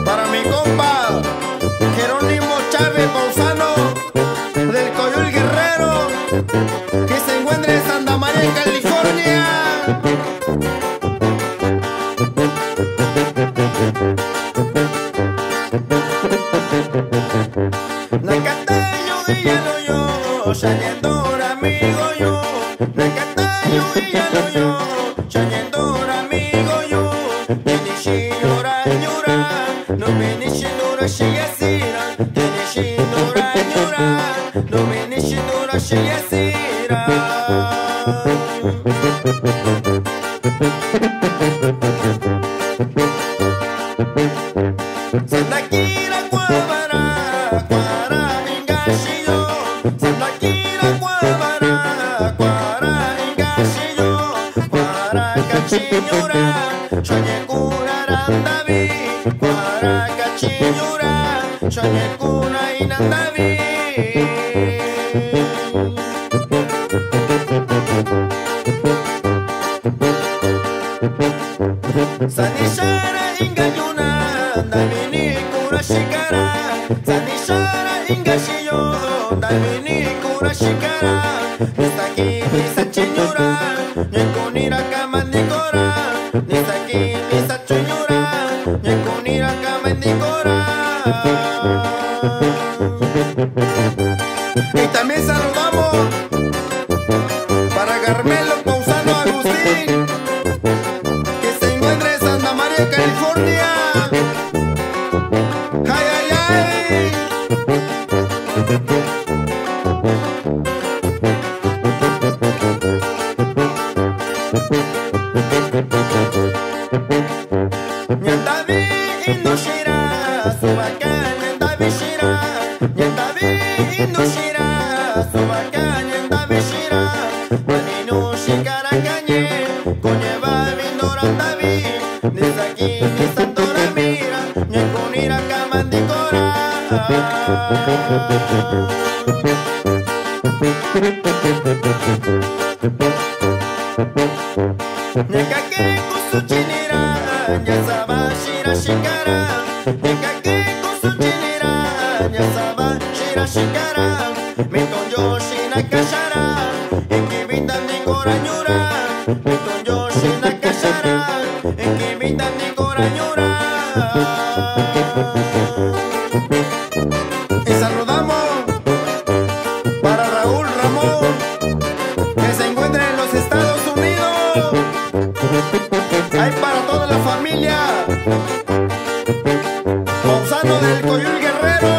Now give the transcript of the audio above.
Para mi compa Jerónimo Chávez Pausano del Coyul Guerrero, que se encuentra en Santa María, California. Nakatayo y yalo yo, shanyendor amigo yo. Nakatayo y yalo yo, shanyendor amigo yo. Tenishi yora yora, no menishi dora shiyasira. Tenishi dora yora, no menishi dora shiyasira. Sandakira guabara, guara ingashiyo. Sandakira guabara, guara ingashiyo. Guara kachinyura, shonyekura randavi. Guara kachinyura, shonyekura inandavi. Sanishara ingayuna, damini kura shikara. Sanishara ingashiyo, damini kura shikara. Nisaki nisachinyura, nyekunira kamandikora. Nisaki nisachinyura, nyekunira kamandikora. Y también saludamos para Carmelo Pausano Agustín, que se encuentra en Santa María, California. ¡Ay, ay, ay! Nyandavi Indoshira, Subaka Nyandavi Shira. Nyandavi Indoshira, Subaka Nyandavi Shira. Manino Shikara Kanye, Konyeva Vindorandavi. Nisaki Nisantora Mira, Nyekunira Kamandikora. Nyakake kusuchinira, nyasaba shira shikara. Nyakake kusuchinira, nyasaba shira shikara. Mitonyo shina kashara, ikibita nikora nyura. Mitonyo shina kashara, ikibita nikora nyura. Y saludamos para Raúl Ramón, que se encuentra en los Estados Unidos. Hay para toda la familia Pausano del Coyul Guerrero.